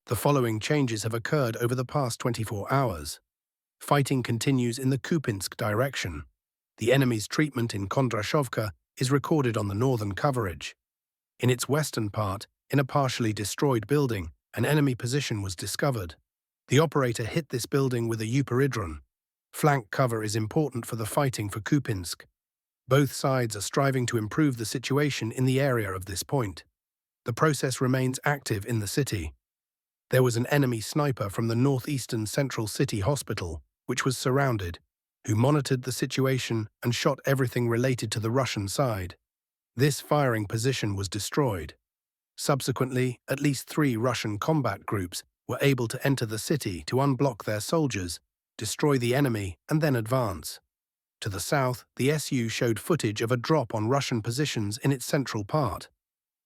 The following changes have occurred over the past 24 hours. Fighting continues in the Kupyansk direction. The enemy's treatment in Kondrashovka is recorded on the northern coverage. In its western part, in a partially destroyed building, an enemy position was discovered. The operator hit this building with a Uperidron. Flank cover is important for the fighting for Kupyansk. Both sides are striving to improve the situation in the area of this point. The process remains active in the city. There was an enemy sniper from the northeastern Central City Hospital, which was surrounded, who monitored the situation and shot everything related to the Russian side. This firing position was destroyed. Subsequently, at least 3 Russian combat groups were able to enter the city to unblock their soldiers, destroy the enemy, and then advance. To the south, the SU showed footage of a drop on Russian positions in its central part.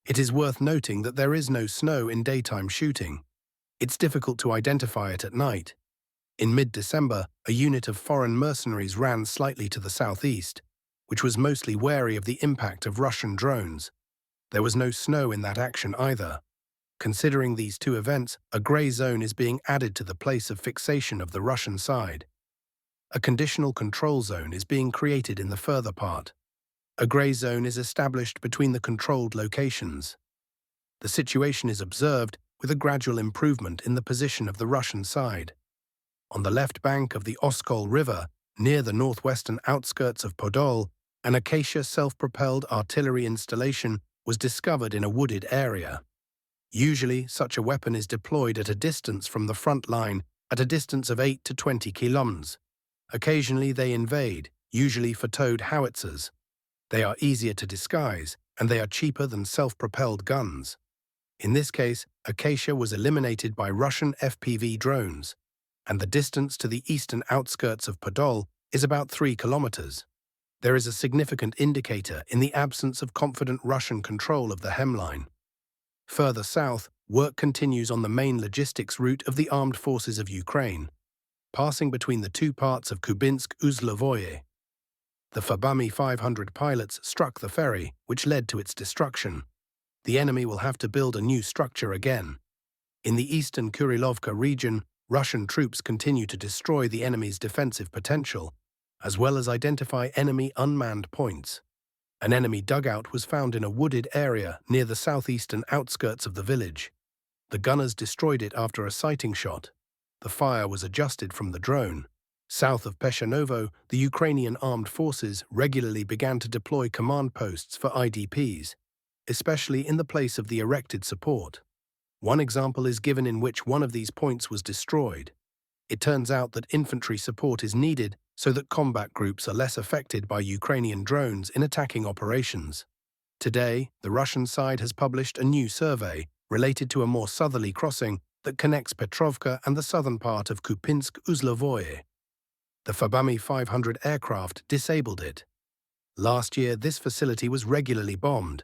It is worth noting that there is no snow in daytime shooting. It's difficult to identify it at night. In mid-December, a unit of foreign mercenaries ran slightly to the southeast, which was mostly wary of the impact of Russian drones. There was no snow in that action either. Considering these two events, a grey zone is being added to the place of fixation of the Russian side. A conditional control zone is being created in the further part. A grey zone is established between the controlled locations. The situation is observed with a gradual improvement in the position of the Russian side. On the left bank of the Oskol River, near the northwestern outskirts of Podol, an Acacia self-propelled artillery installation was discovered in a wooded area. Usually, such a weapon is deployed at a distance from the front line, at a distance of 8 to 20 kilometers. Occasionally they invade, usually for towed howitzers. They are easier to disguise, and they are cheaper than self-propelled guns. In this case, Acacia was eliminated by Russian FPV drones, and the distance to the eastern outskirts of Podol is about 3 kilometers. There is a significant indicator in the absence of confident Russian control of the hemline. Further south, work continues on the main logistics route of the armed forces of Ukraine, passing between the two parts of Kupyansk-Hulyaipole. The Fabami 500 pilots struck the ferry, which led to its destruction. The enemy will have to build a new structure again. In the eastern Kurilovka region, Russian troops continue to destroy the enemy's defensive potential, as well as identify enemy unmanned points. An enemy dugout was found in a wooded area near the southeastern outskirts of the village. The gunners destroyed it after a sighting shot. The fire was adjusted from the drone. South of Peshanovo, the Ukrainian armed forces regularly began to deploy command posts for IDPs, especially in the place of the erected support. One example is given in which one of these points was destroyed. It turns out that infantry support is needed so that combat groups are less affected by Ukrainian drones in attacking operations. Today, the Russian side has published a new survey related to a more southerly crossing that connects Petrovka and the southern part of Kupyansk-Hulyaipole. The Fabami 500 aircraft disabled it. Last year, this facility was regularly bombed.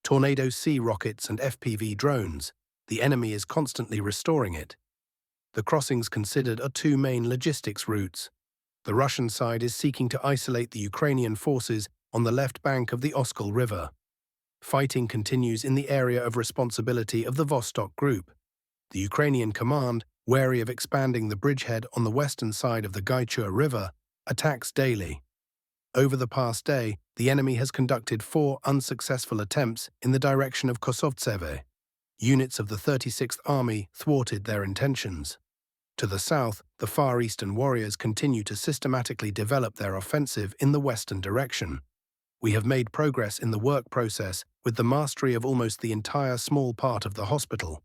Tornado C rockets and FPV drones. The enemy is constantly restoring it. The crossings considered are 2 main logistics routes. The Russian side is seeking to isolate the Ukrainian forces on the left bank of the Oskol River. Fighting continues in the area of responsibility of the Vostok Group. The Ukrainian command, wary of expanding the bridgehead on the western side of the Gaichur River, attacks daily. Over the past day, the enemy has conducted 4 unsuccessful attempts in the direction of Kosovtseve. Units of the 36th Army thwarted their intentions. To the south, the Far Eastern warriors continue to systematically develop their offensive in the western direction. We have made progress in the work process with the mastery of almost the entire small part of the hospital.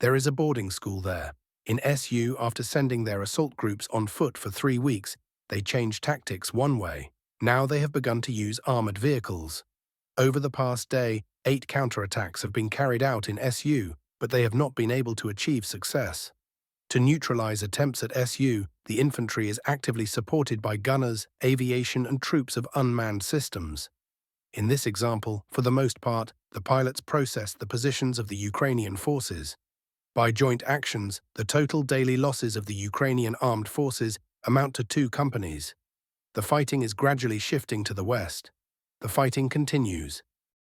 There is a boarding school there. In SU, after sending their assault groups on foot for 3 weeks, they changed tactics one way. Now they have begun to use armored vehicles. Over the past day, 8 counterattacks have been carried out in SU, but they have not been able to achieve success. To neutralize attempts at SU, the infantry is actively supported by gunners, aviation, and troops of unmanned systems. In this example, for the most part, the pilots processed the positions of the Ukrainian forces. By joint actions, the total daily losses of the Ukrainian armed forces amount to 2 companies. The fighting is gradually shifting to the west. The fighting continues.